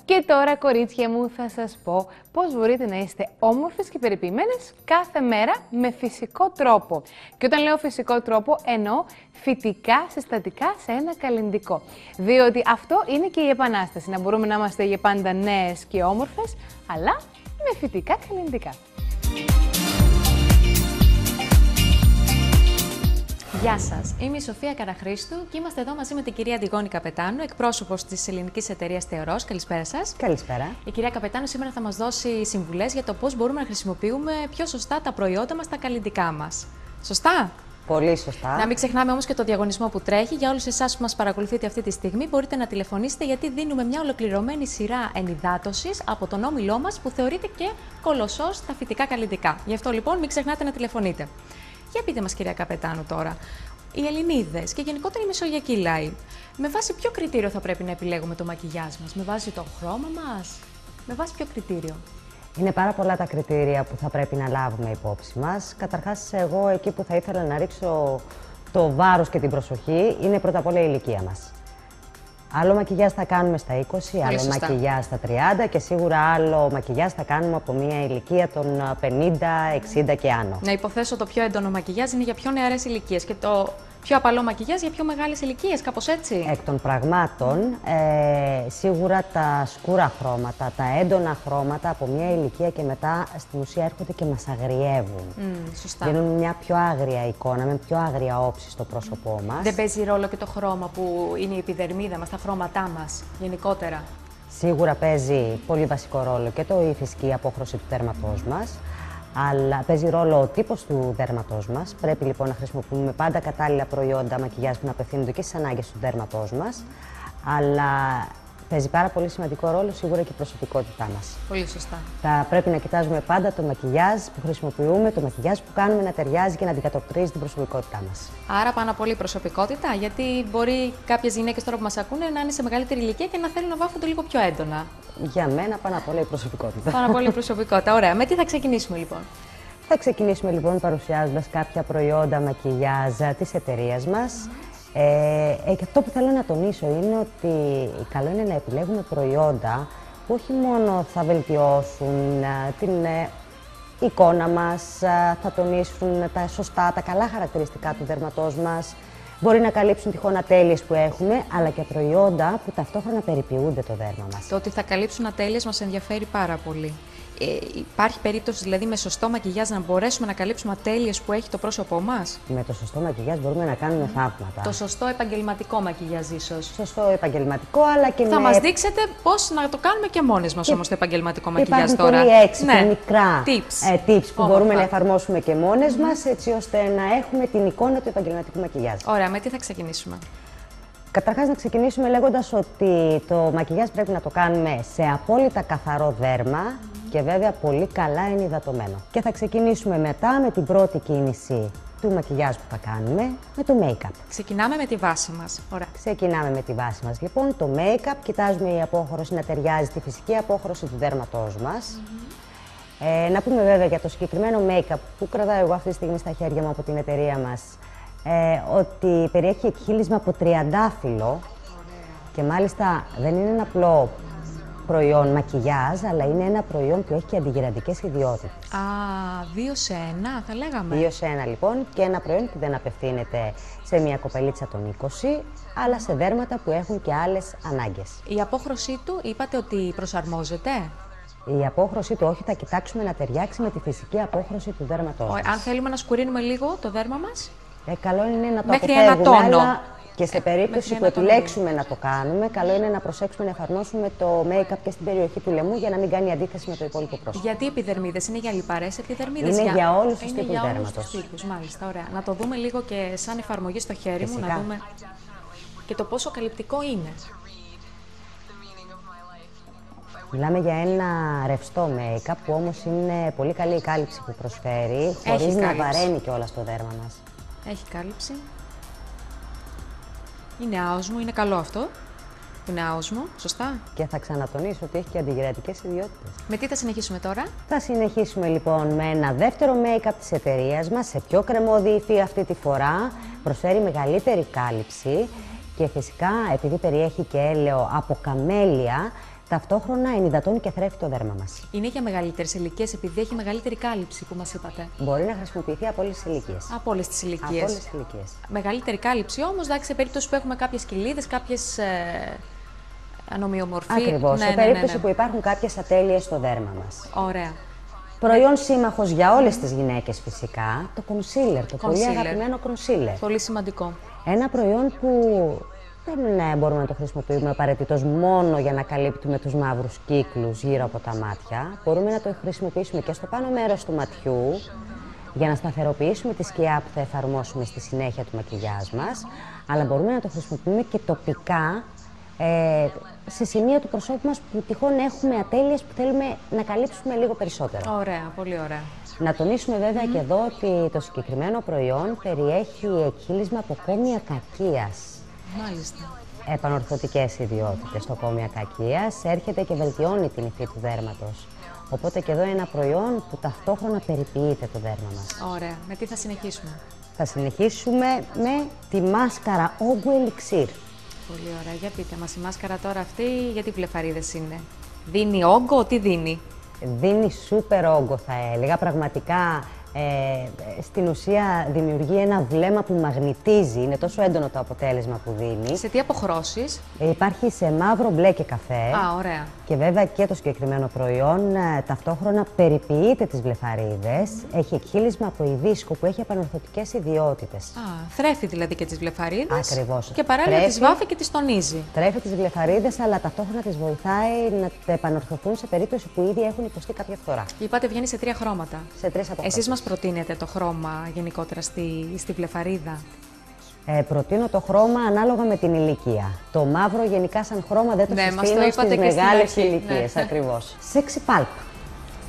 Και τώρα, κορίτσια μου, θα σας πω πώς μπορείτε να είστε όμορφες και περιποιημένες κάθε μέρα με φυσικό τρόπο. Και όταν λέω φυσικό τρόπο, εννοώ φυτικά συστατικά σε ένα καλλυντικό. Διότι αυτό είναι και η επανάσταση, να μπορούμε να είμαστε για πάντα νέες και όμορφες, αλλά με φυτικά καλλυντικά. Γεια σας, είμαι η Σοφία Καραχρήστου και είμαστε εδώ μαζί με την κυρία Αντιγόνη Καπετάνου, εκπρόσωπος της ελληνικής εταιρείας Θεορός. Καλησπέρα σας. Καλησπέρα. Η κυρία Καπετάνου σήμερα θα μας δώσει συμβουλές για το πώς μπορούμε να χρησιμοποιούμε πιο σωστά τα προϊόντα μας, τα καλλυντικά μας. Σωστά? Πολύ σωστά. Να μην ξεχνάμε όμως και το διαγωνισμό που τρέχει. Για όλους εσάς που μας παρακολουθείτε αυτή τη στιγμή, μπορείτε να τηλεφωνήσετε γιατί δίνουμε μια ολοκληρωμένη σειρά ενυδάτωσης από τον όμιλό μας που θεωρείται και κολοσσός στα φυτικά καλλυντικά. Γι' αυτό λοιπόν μην ξεχνάτε να τηλεφωνείτε. Για πείτε μας, κυρία Καπετάνου, τώρα, οι Ελληνίδες και γενικότερα οι μεσογειακοί λαοί, με βάση ποιο κριτήριο θα πρέπει να επιλέγουμε το μακιγιάζ μας, με βάση το χρώμα μας, με βάση ποιο κριτήριο? Είναι πάρα πολλά τα κριτήρια που θα πρέπει να λάβουμε υπόψη μας. Καταρχάς, εγώ εκεί που θα ήθελα να ρίξω το βάρος και την προσοχή είναι πρώτα απ' όλα η ηλικία μας. Άλλο μακιγιάζ θα κάνουμε στα 20, άλλο μακιγιάζ στα 30 και σίγουρα άλλο μακιγιάζ θα κάνουμε από μια ηλικία των 50, 60 και άνω. Να υποθέσω το πιο έντονο μακιγιάζ είναι για πιο νεαρές ηλικίες και το πιο απαλό μακιγιάζ για πιο μεγάλες ηλικίες, κάπως έτσι. Εκ των πραγμάτων, σίγουρα τα σκούρα χρώματα, τα έντονα χρώματα από μια ηλικία και μετά στην ουσία έρχονται και μας αγριεύουν. Σωστά. Δίνουν μια πιο άγρια εικόνα, με πιο άγρια όψη στο πρόσωπό μας. Δεν παίζει ρόλο και το χρώμα που είναι η επιδερμίδα μας, τα χρώματά μας γενικότερα? Σίγουρα παίζει πολύ βασικό ρόλο και η φυσική απόχρωση του δέρματός μας, αλλά παίζει ρόλο ο τύπος του δέρματός μας. Πρέπει λοιπόν να χρησιμοποιούμε πάντα κατάλληλα προϊόντα μακιγιάζ που να απευθύνονται και στις ανάγκες του δέρματός μας, αλλά παίζει πάρα πολύ σημαντικό ρόλο σίγουρα και η προσωπικότητά μας. Πολύ σωστά. Θα πρέπει να κοιτάζουμε πάντα το μακιγιάζ που χρησιμοποιούμε, το μακιγιάζ που κάνουμε να ταιριάζει και να αντικατοπτρίζει την προσωπικότητά μας. Άρα πάνω απ' όλα η προσωπικότητα, γιατί μπορεί κάποιες γυναίκες τώρα που μας ακούνε να είναι σε μεγαλύτερη ηλικία και να θέλουν να βάφονται λίγο πιο έντονα. Για μένα πάνω απ' όλα η προσωπικότητα. Πάνω απ' όλα η προσωπικότητα. Ωραία. Με τι θα ξεκινήσουμε λοιπόν? Θα ξεκινήσουμε λοιπόν παρουσιάζοντας κάποια προϊόντα μακιγιάζ της εταιρείας μας. Και αυτό που θέλω να τονίσω είναι ότι καλό είναι να επιλέγουμε προϊόντα που όχι μόνο θα βελτιώσουν την εικόνα μας, θα τονίσουν τα σωστά, τα καλά χαρακτηριστικά του δέρματός μας, μπορεί να καλύψουν τυχόν ατέλειες που έχουμε, αλλά και προϊόντα που ταυτόχρονα περιποιούνται το δέρμα μας. Το ότι θα καλύψουν ατέλειες μας ενδιαφέρει πάρα πολύ. Υπάρχει περίπτωση δηλαδή με σωστό μακιγιάζ να μπορέσουμε να καλύψουμε ατέλειες που έχει το πρόσωπό μας? Με το σωστό μακιγιάζ μπορούμε να κάνουμε θαύματα. Το σωστό επαγγελματικό μακιγιάζ ίσως. Σωστό επαγγελματικό, αλλά και θα μας δείξετε πώς να το κάνουμε και μόνες μας όμως το επαγγελματικό μακιγιάζ τώρα. Υπάρχουν πολύ έξυπνα μικρά tips που μπορούμε να εφαρμόσουμε και μόνες μας, έτσι ώστε να έχουμε την εικόνα του επαγγελματικού μακιγιάζ. Ωραία, με τι θα ξεκινήσουμε? Καταρχάς, να ξεκινήσουμε λέγοντας ότι το μακιγιάζ πρέπει να το κάνουμε σε απόλυτα καθαρό δέρμα και βέβαια πολύ καλά ενυδατωμένο. Και θα ξεκινήσουμε μετά με την πρώτη κίνηση του μακιγιάζ που θα κάνουμε, με το make-up. Ξεκινάμε με τη βάση μας. Ωραία. Ξεκινάμε με τη βάση μας. Λοιπόν, το make-up, κοιτάζουμε η απόχρωση να ταιριάζει τη φυσική απόχρωση του δέρματός μας. Να πούμε βέβαια για το συγκεκριμένο make-up που κρατάω εγώ αυτή τη στιγμή στα χέρια μου από την εταιρεία μας, ότι περιέχει εκχύλισμα από τριαντάφυλλο και μάλιστα δεν είναι ένα απλό προϊόν μακιγιάζ, αλλά είναι ένα προϊόν που έχει και αντιγυραντικές ιδιότητες. 2 σε 1 θα λέγαμε. 2 σε 1 λοιπόν, και ένα προϊόν που δεν απευθύνεται σε μια κοπελίτσα των 20, αλλά σε δέρματα που έχουν και άλλες ανάγκες. Η απόχρωσή του είπατε ότι προσαρμόζεται? Η απόχρωσή του όχι, θα κοιτάξουμε να ταιριάξει με τη φυσική απόχρωση του δέρματός μας. Αν θέλουμε να σκουρίνουμε λίγο το δέρμα μας? Καλό είναι να το μέχρι αποφεύγουμε, ένα τόνο. Αλλά και σε περίπτωση που επιλέξουμε να το κάνουμε, καλό είναι να προσέξουμε να εφαρμόσουμε το make-up και στην περιοχή του λαιμού για να μην κάνει αντίθεση με το υπόλοιπο πρόσωπο. Γιατί οι επιδερμίδες είναι για λιπαρές επιδερμίδες? Είναι για όλους τους τύπους δέρματος. Μάλιστα, ωραία. Να το δούμε λίγο και σαν εφαρμογή στο χέρι μου, να δούμε και το πόσο καλυπτικό είναι. Μιλάμε για ένα ρευστό make-up που όμως είναι πολύ καλή η κάλυψη που προσφέρει, χωρίς να βαραίνει κιόλας το δέρμα μας. Έχει κάλυψη. Είναι άοσμο, είναι καλό αυτό. Είναι άοσμο, σωστά. Και θα ξανατονίσω ότι έχει και αντιγυραντικές ιδιότητες. Με τι θα συνεχίσουμε τώρα? Θα συνεχίσουμε λοιπόν με ένα δεύτερο make-up της εταιρείας μας, σε πιο κρεμώδη υφή αυτή τη φορά. Προσφέρει μεγαλύτερη κάλυψη και φυσικά επειδή περιέχει και έλαιο από καμέλια, Ταυτόχρονα ενυδατώνει και θρέφει το δέρμα μας. Είναι για μεγαλύτερες ηλικίες, επειδή έχει μεγαλύτερη κάλυψη που μας είπατε. Μπορεί να χρησιμοποιηθεί από όλες τις ηλικίες. Από όλες τις ηλικίες. Από όλες τις ηλικίες. Μεγαλύτερη κάλυψη όμως, εντάξει, σε περίπτωση που έχουμε κάποιες κοιλίδες, κάποιες ανομοιομορφή. Ακριβώς. Σε περίπτωση που υπάρχουν κάποιες ατέλειες στο δέρμα μας. Ωραία. Προϊόν σύμμαχος για όλες τις γυναίκες φυσικά, το concealer, το πολύ αγαπημένο concealer. Πολύ σημαντικό. Ένα προϊόν που δεν μπορούμε να το χρησιμοποιούμε απαραίτητος μόνο για να καλύπτουμε τους μαύρους κύκλους γύρω από τα μάτια. Μπορούμε να το χρησιμοποιήσουμε και στο πάνω μέρος του ματιού για να σταθεροποιήσουμε τη σκιά που θα εφαρμόσουμε στη συνέχεια του μακιγιάζ μας, αλλά μπορούμε να το χρησιμοποιούμε και τοπικά σε σημεία του προσώπου μας που τυχόν έχουμε ατέλειες που θέλουμε να καλύψουμε λίγο περισσότερο. Ωραία, πολύ ωραία. Να τονίσουμε βέβαια και εδώ ότι το συγκεκριμένο προϊόν περιέχει εκχύλισμα από κόμια κακίας. Μάλιστα. Επανορθωτικές ιδιότητες. Το κόμια κακίας έρχεται και βελτιώνει την υφή του δέρματος. Οπότε και εδώ ένα προϊόν που ταυτόχρονα περιποιείται το δέρμα μας. Ωραία. Με τι θα συνεχίσουμε? Θα συνεχίσουμε με τη μάσκαρα όγκου ελιξίρ. Πολύ ωραία. Για πείτε μας, η μάσκαρα τώρα αυτή γιατί βλεφαρίδες είναι? Δίνει όγκο, τι δίνει? Δίνει σούπερ όγκο θα έλεγα, πραγματικά στην ουσία δημιουργεί ένα βλέμμα που μαγνητίζει, είναι τόσο έντονο το αποτέλεσμα που δίνει. Σε τι αποχρώσεις? Υπάρχει σε μαύρο, μπλε και καφέ. Α, ωραία. Και βέβαια και το συγκεκριμένο προϊόν ταυτόχρονα περιποιείται τις βλεφαρίδες, έχει εκχύλισμα από υδίσκο που έχει επανορθωτικές ιδιότητες. Α, θρέφει δηλαδή και τις βλεφαρίδες. Ακριβώς. Και παράλληλα τις βάφει και τις τονίζει. Τρέφει τις βλεφαρίδες, αλλά ταυτόχρονα τις βοηθάει να επανορθωθούν σε περίπτωση που ήδη έχουν υποστεί κάποια φθορά. Είπατε βγαίνει σε 3 χρώματα. Σε 3 αποχρώσεις. Εσείς μας προτείνετε το χρώμα γενικότερα στη βλεφαρίδα? Προτείνω το χρώμα ανάλογα με την ηλικία. Το μαύρο γενικά σαν χρώμα δεν το συστήνω στις και μεγάλες ηλικίες, ναι. Ακριβώς. Sexy pulp.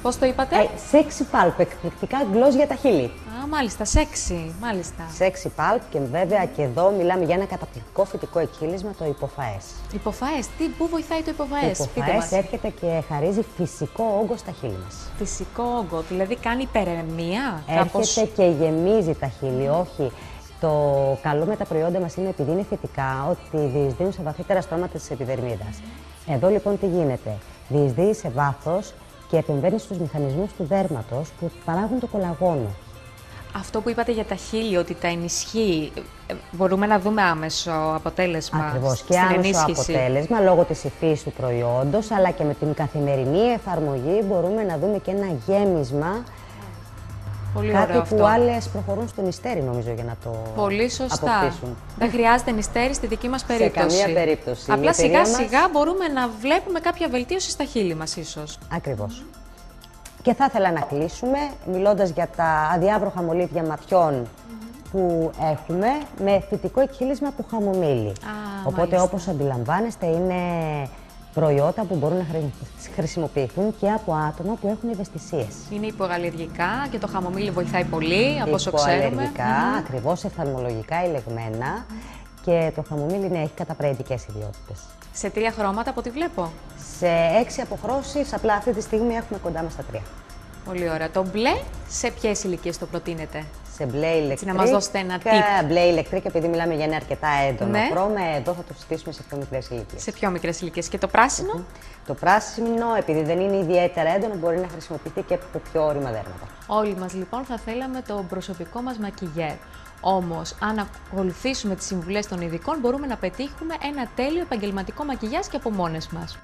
Πώς το είπατε? Sexy pulp, εκπληκτικά γκλος για τα χείλη. Α, μάλιστα, sexy, μάλιστα. Sexy pulp και βέβαια και εδώ μιλάμε για ένα καταπληκτικό φυτικό εκχύλισμα, το υποφαές. Υποφαές, πού βοηθάει το υποφαές? Το υποφαές έρχεται και χαρίζει φυσικό όγκο στα χείλη μας. Φυσικό όγκο, δηλαδή κάνει υπερεμία. Έρχεται και γεμίζει τα χείλη, όχι. Το καλό με τα προϊόντα μας είναι, επειδή είναι φυτικά, ότι διεισδύουν σε βαθύτερα στρώματα της επιδερμίδας. Εδώ λοιπόν τι γίνεται? Διεισδύει σε βάθος και επεμβαίνει στους μηχανισμούς του δέρματος που παράγουν το κολαγόνο. Αυτό που είπατε για τα χείλη, ότι τα ενισχύει, μπορούμε να δούμε άμεσο αποτέλεσμα? Ακριβώς, και άμεσο αποτέλεσμα λόγω της υφής του προϊόντος, αλλά και με την καθημερινή εφαρμογή μπορούμε να δούμε και ένα γέμισμα. Πολύ κάτι ωραίο που αυτό. άλλες προχωρούν στο νηστέρι, νομίζω, για να το Πολύ σωστά. αποκτήσουν. Δεν χρειάζεται νηστέρι στη δική μας περίπτωση. Σε καμία περίπτωση. Απλά σιγά μας... σιγά μπορούμε να βλέπουμε κάποια βελτίωση στα χείλη μας ίσως. Ακριβώς. Και θα ήθελα να κλείσουμε μιλώντας για τα αδιάβροχα μολύβια ματιών που έχουμε με φυτικό εκχύλισμα από χαμομήλι. Οπότε μάλιστα. όπως αντιλαμβάνεστε είναι προϊόντα που μπορούν να χρησιμοποιηθούν και από άτομα που έχουν ευαισθησίες. Είναι υποαλλεργικά και το χαμομήλι βοηθάει πολύ, από όσο ξέρουμε. Υποαλλεργικά, ακριβώς, οφθαλμολογικά ελεγμένα και το χαμομήλι έχει καταπραγητικές ιδιότητες. Σε 3 χρώματα από ό,τι βλέπω. Σε 6 αποχρώσεις, απλά αυτή τη στιγμή έχουμε κοντά μας τα 3. Πολύ ωραία. Το μπλε, σε ποιες ηλικίες το προτείνετε? Σε μπλε ηλεκτρικ. Να μας δώσετε ένα tip. Μπλε ηλεκτρικ, επειδή μιλάμε για ένα αρκετά έντονο Ναι. χρώμα, εδώ θα το συστήσουμε σε πιο μικρές ηλικίες. Σε πιο μικρές ηλικίες. Και το πράσινο? Το πράσινο, επειδή δεν είναι ιδιαίτερα έντονο, μπορεί να χρησιμοποιηθεί και από πιο όρημα δέρματα. Όλοι μας λοιπόν θα θέλαμε το προσωπικό μας μακιγιέρ. Όμως, αν ακολουθήσουμε τις συμβουλές των ειδικών, μπορούμε να πετύχουμε ένα τέλειο επαγγελματικό μακιγιάζ και από μόνες μας.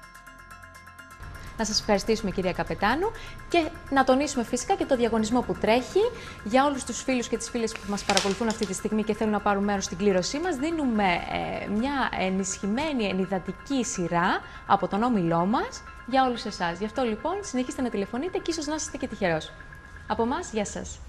Να σας ευχαριστήσουμε, κυρία Καπετάνου, και να τονίσουμε φυσικά και το διαγωνισμό που τρέχει. Για όλους τους φίλους και τις φίλες που μας παρακολουθούν αυτή τη στιγμή και θέλουν να πάρουν μέρος στην κλήρωσή μας, δίνουμε μια ενισχυμένη ενυδατική σειρά από τον όμιλό μας για όλους εσάς. Γι' αυτό λοιπόν συνεχίστε να τηλεφωνείτε και ίσως να είστε και τυχερός. Από εμάς, γεια σας.